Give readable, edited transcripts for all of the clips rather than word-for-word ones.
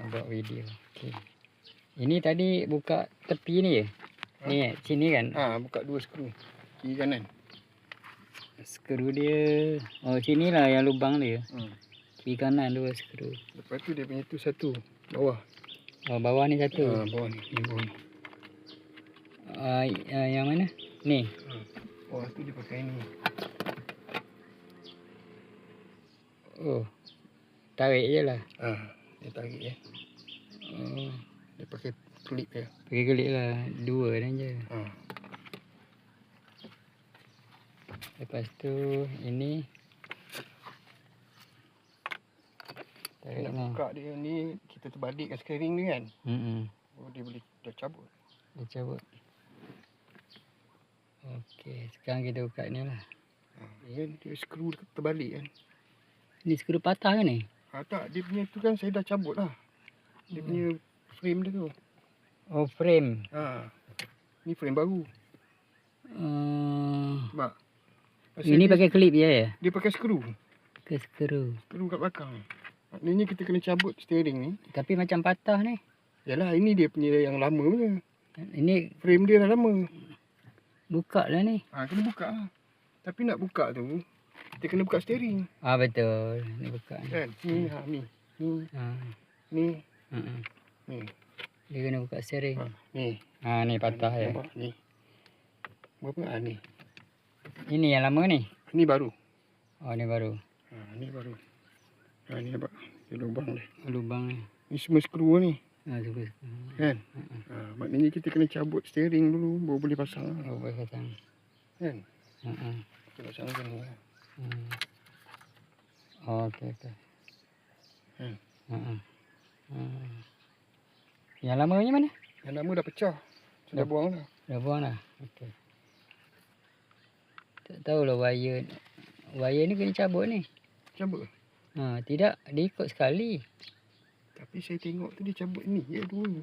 buat video. Okey. Ini tadi buka tepi ni je. Ni sini kan. Buka 2 skru. Kiri kanan. Skru dia. Oh, sinilah yang lubang dia. Kiri kanan 2 skru. Lepas tu dia punya tu satu bawah. Oh, bawah ni satu. Bawah ni. Ni bawah ni. Yang mana? Ni. Bawah tu dia pakai ni. Oh. Tarik je lah. Dia tarik ya. Oh. Dia pakai klip ya. Pakai kelip lah. 2 dan je. Lepas tu ini. Tarik Nak ni. buka dia ni, kita terbalikkan steering ni kan. Oh, dia boleh dah cabut. Dia cabut. Okey, sekarang kita buka ni lah. Ni kan dia skru terbalik kan. Ni skru patah ke ni? Tak, dia punya tu kan saya dah cabut lah. Dia punya frame dia tu. Oh, frame. Ni frame baru. Mak. Ini pakai klip je ya? Dia pakai skru. Ke skru. Skru kat belakang. Maknanya kita kena cabut steering ni. Tapi macam patah ni. Yalah, ini dia punya yang lama punya. Ini frame dia dah lama. Buka lah ni. Kena buka lah. Tapi nak buka tu, kita kena buka steering. Betul. Ni buka ni. Kan? Ni. Ni. Ni. Dia kena buka steering. Ni. Ni patah ya. Ni. Berapa ni? Ini yang lama ni? Ni baru. Oh, ni baru. Ni baru. Ni nampak. Dia lubang dia. Lubang ni. Ni semua skru ni. Skru. Kan? Maknanya kita kena cabut steering dulu, baru boleh pasang. Oh, boleh pasang. Kan? Kita pasang macam ni lah. Oh, okey. Yang lama ni mana? Yang lama dah pecah. Sudah buang dah. Dah buang dah? Okey. Tak tahulah wire ni kena cabut ni. Cabut? Tidak, dia ikut sekali. Tapi saya tengok tu dia cabut ni je, 2.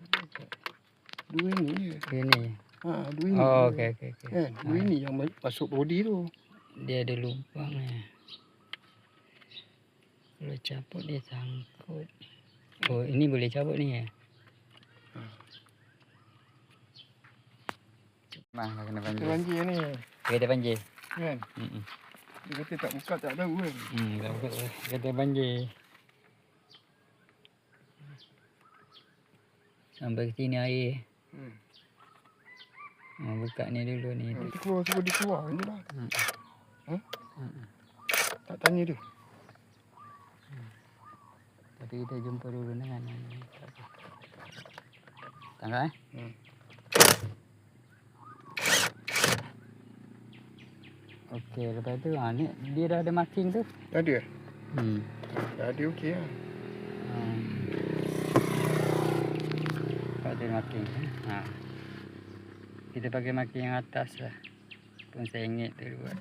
2 ni je. Dia ni? 2 ni. Oh, okey. Kan? 2 ni yang masuk body tu. Dia ada lubang ni. Kalau cabut dia sangkut. Oh, ini boleh cabut ni ya? Kena banjir. Kita banjir ni. Kita banjir. Kan? Dia kata tak buka tak tahu kan? Tak buka. Kita banjir. Sampai ke sini air. Buka ni dulu ni. Dia keluar, suruh dia keluar je lah. Tak tanya dia. Tapi kita jumpa dulu dengan ni. Tangkap Okey, lepas tu ni dia dah ada marking tu. Dah ada? Dah ada okey lah. Ada marking. Kita pakai marking yang atas lah. Pun saya ingat tu buat.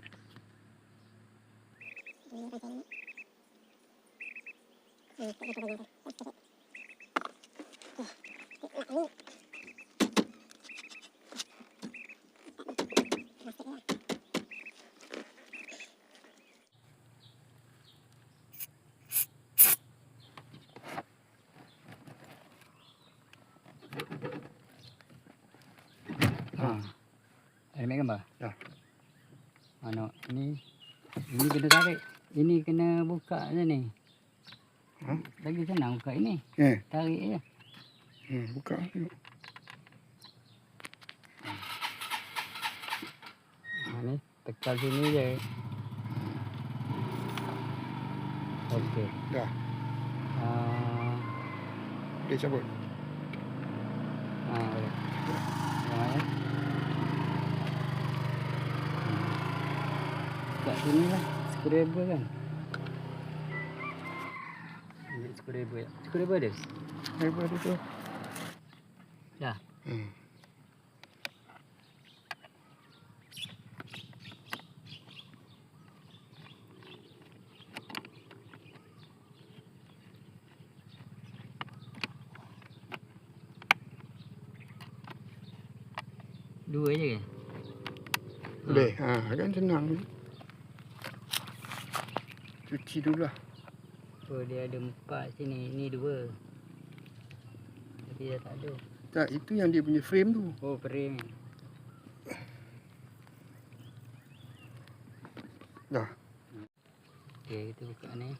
Ada ambil gambar? Dah. Ini kena tarik. Ini kena buka je ni. Lagi senang buka ini. Tarik je. Buka tengok. Ni tekan sini je. Okey. Dah. Boleh cabut. Boleh. Yang kat sini lah. Screwdriver kan? Ini screwdriver ya. Screwdriver ada? Screwdriver ada tu. Dah. Dua je ke? Boleh. Kan senang. Cuci dulu lah. Oh, dia ada 4 sini. Ni 2. dah tak ada. Tak, itu yang dia punya frame tu. Oh, frame. Dah. Okey, kita buka ni.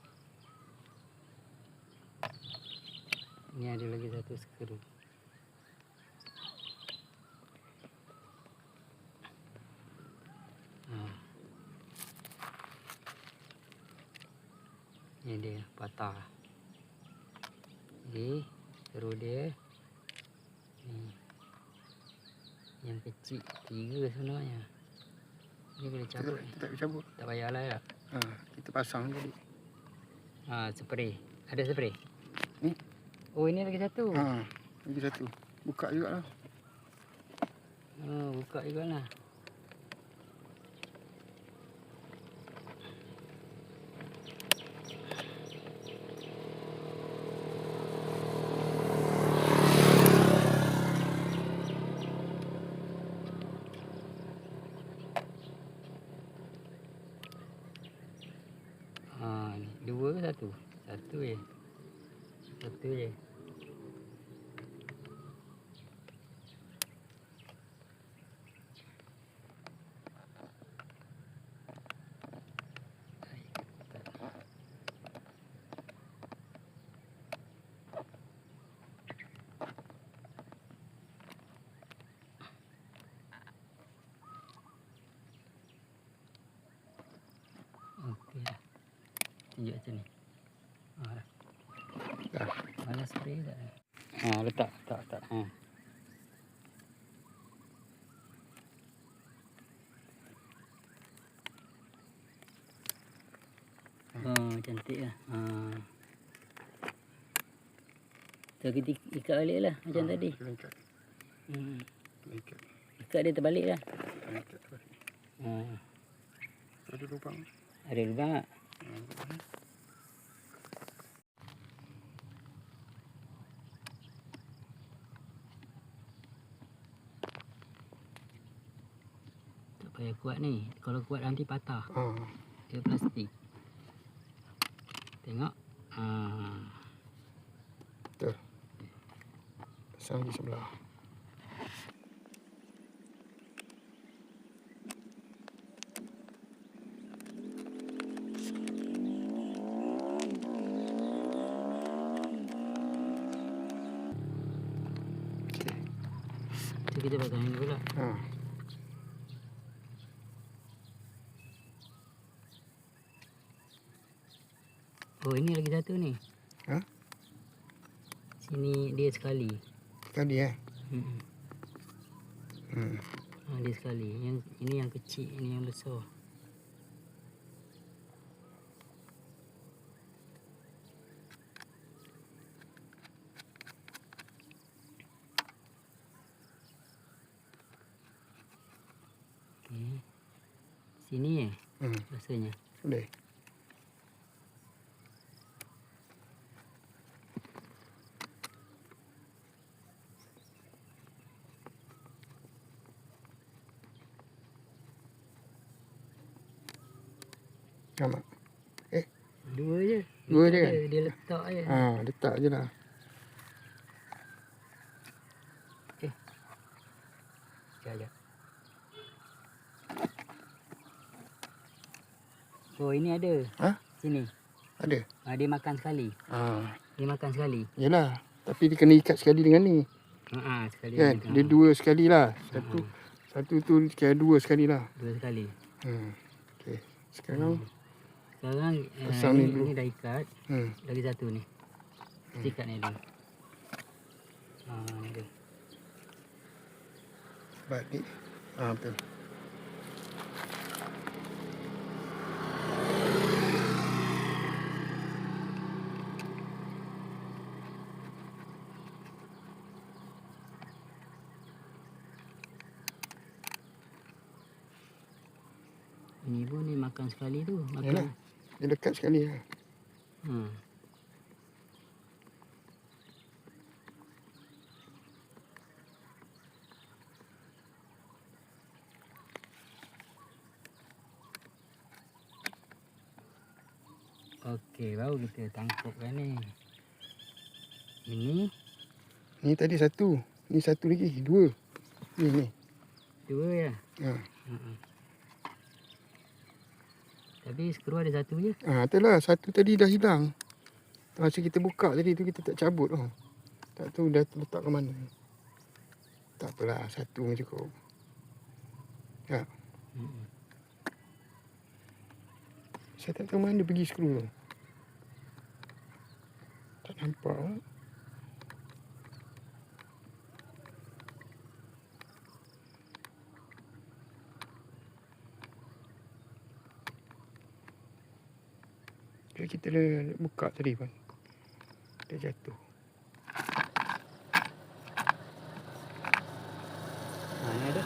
Ni ada lagi satu skru. Ni dia patah. Jadi skru dia ni. Yang kecil 3 sebenarnya. Ni boleh cabut ni. Kita tak boleh cabut. Tak payahlah ya. Ha, kita pasang tadi. Spray. Ada spray? Ni. Oh, ini lagi satu. Ha, lagi satu. Buka juga lah. Buka jugalah. Ni 2 ke 1? 1 je. 1 je. Okey dah. Tunjuk macam ni. Dah. Dah. Malas spray tak? Letak. Cantik lah. So, kita ikat balik lah macam tadi. Kena ikat. Kena ikat. Ikat dia terbalik lah. Kena ikat balik. Ada lubang. Ada lubang tak? Tak payah kuat ni. Kalau kuat nanti patah. Dia plastik. Tengok. Betul. Pasang di sebelah. So, kita pasang ini pula. Oh, ini lagi satu ni. Sini dia sekali. Sekali Dia sekali. Yang ini yang kecil, ini yang besar. Okey. Sini rasanya. Boleh. Sama. Dua je. Dua je kan? Dia letak je. Letak je lah. Sekejap. Oh, ini ada. Sini. Ada. Dia makan sekali. Dia makan sekali. Yelah. Tapi dia kena ikat sekali dengan ni. Sekali. Kan? Dia dua sekali lah. Satu tu kira dua sekali lah. Dua sekali. Okey. Sekarang pasang ni dulu. Ni dah ikat. Lagi satu ni. Ikat ni dulu. Ni dia. Balik. Betul. Ini pun dia makan sekali tu. Yalah. Dia dekat sekali lah. Okey, baru kita tangkapkan ni. Ini Ni tadi satu. Ni satu lagi. Dua. Ni. Dua ya. Ha. Tapi skru ada satu je. Itulah. Satu tadi dah hilang. Masa kita buka tadi tu kita tak cabut tau. Tak tahu dah letak ke mana. Tak apalah. Satu pun cukup. Ya. Saya tak tahu mana pergi skru tu. Tak nampak. Kita dah buka tadi pun. Dia jatuh. Ni ada.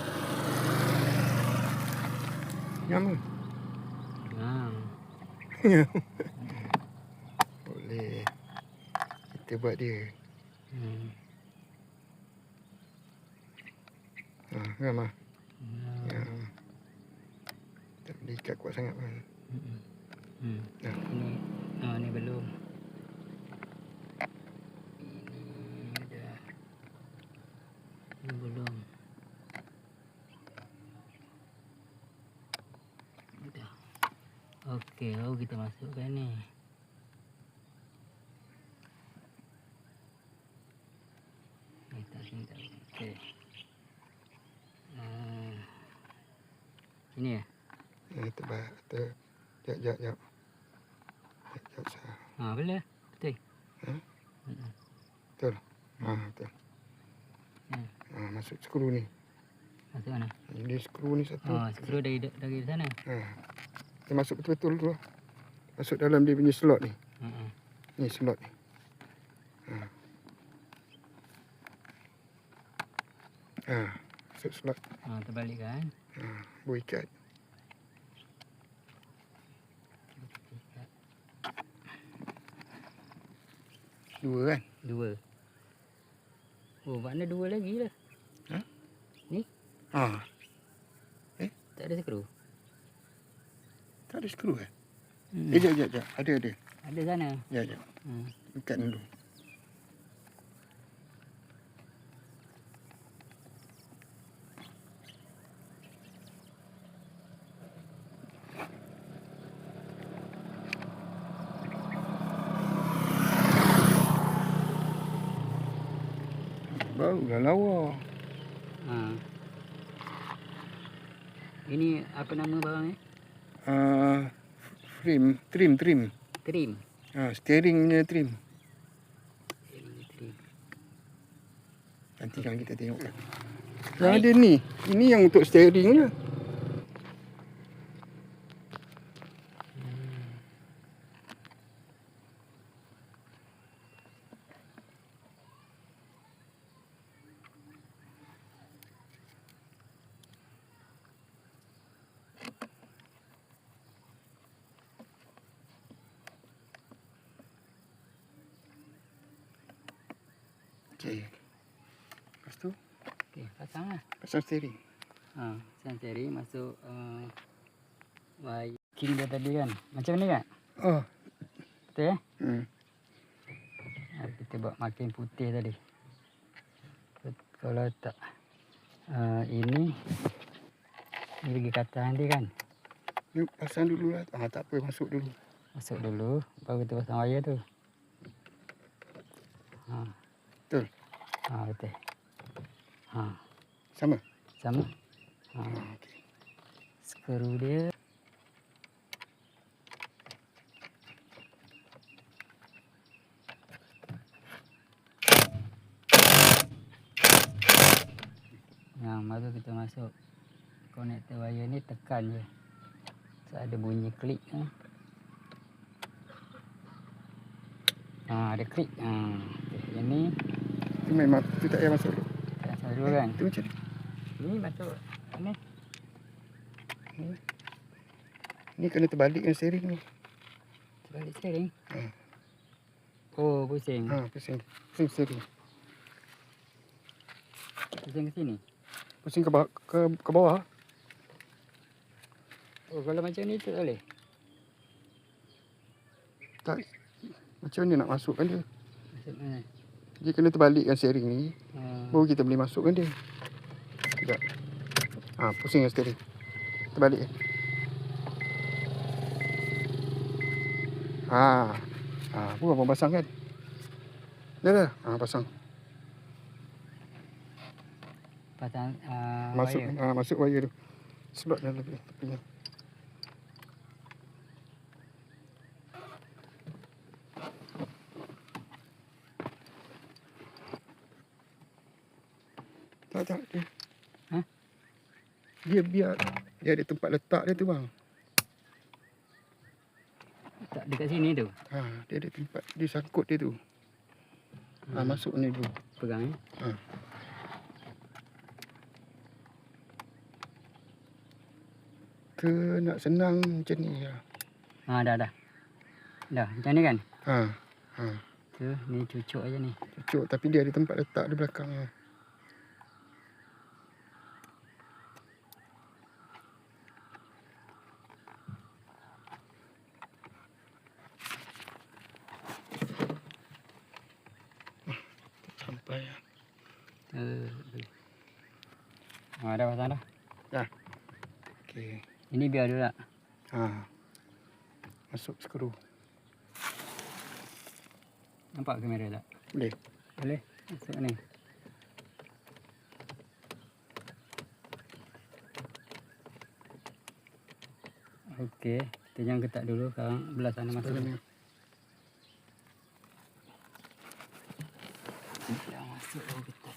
Nyama. Ha. Boleh. Kita buat dia. Nyama. Ya. Tak boleh ikat kuat sangat pun. Ya. Ini belum. Ini dah. Ini belum. Dah. Okey, lalu kita masukkan ni. Ni tak sini tak. Okey. Ini ya. Tebal. Jap. Boleh. Betul. Betul. Betul. Masuk skru ni. Masuk mana? Ini skru ni satu. Skru dari sana. Dia masuk betul-betul tu. Masuk dalam dia punya slot ni. Ni slot ni. Masuk slot. Terbalik kan? Boleh ikat. Dua kan? Dua. Oh, makna dua lagi lah. Ni? Tak ada skru. Tak ada skru kan? Jap. Ada. Ada sana. Jap. Ikat dulu. Barulah lawa. Ini apa nama barang ni? Trim. Trim. Steering punya trim. Trim. Nanti kalau kita tengok kan. Yang ada ni. Ini yang untuk steering je. Okey. Lepas tu Okey, pasang lah. pasang steering. Pasang steering masuk king dia tadi kan. Macam ni kan? Betul ya? Kita buat makin putih tadi. Kalau tak ini lagi kata nanti kan. Ni pasang dulu lah. Tak apa, masuk dulu. Masuk dulu, baru kita pasang wayar tu. Betul. Betul. Sama. Okey. Skru dia. Baru kita masuk konektor wayar ni, tekan je. So, ada bunyi klik. Ada klik. Okay. Ini Itu memang itu tak payah masuk dulu. tak masuk dulu kan? Itu macam ni. Ini masuk ni. Ni kena terbalikkan steering ni. Terbalik steering. Oh, pusing. Pusing steering. Pusing ke sini. Pusing ke bawah. Oh, kalau macam ni tak boleh. Tak. Macam ni nak masukkan dia. Masuk mana? Dia kena terbalikkan steering ni. Ah, Baru kita boleh masukkan dia. Sekejap. Pusingkan steering. Terbalik. Bukan abang pasang kan? Dah. Pasang. pasang Masuk wire. masuk wire tu. Slot dalam tepinya. Tak dia. Hah? Biar dia ada tempat letak dia tu bang. Tak dekat sini tu. Dia ada tempat dia sangkut dia tu. Masuk ni dulu. Pegang ni. Ke nak senang macam ni ya. Dah. Dah, macam ni kan? Ha. Tu, ni cucuk aja ni. Cucuk tapi dia ada tempat letak di belakang. Sampai ya. Dah pasang dah. Dah. Okey. Ini biar dulu tak? Masuk skru. Nampak kamera tak? Boleh. Boleh? Masuk ni. Okey, kita jangan ketat dulu. Sekarang belah sana masuk. Dah masuk baru ketat.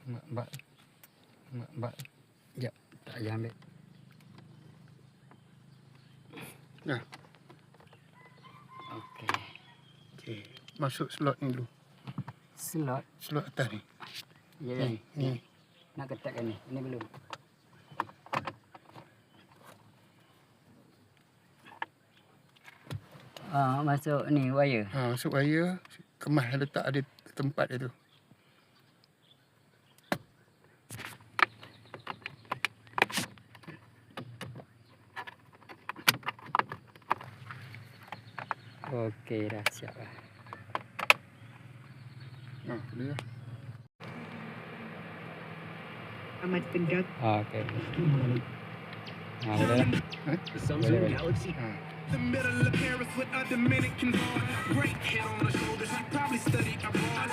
Mbak. Sekejap, tak payah ambil. Dah. Okey. Masuk slot ni dulu. Slot? Slot atas ni. Ya, Ni. nak ketatkan ni. Ini belum. Masuk ni wire. Masuk wire. Kemas letak ada tempat dia tu. Okey, dah siap lah. Boleh lah. Amat kendap. Okey. Boleh lah. The Samsung Galaxy. The middle of Paris with a Dominican bar. Great head on her shoulders, she probably studied abroad.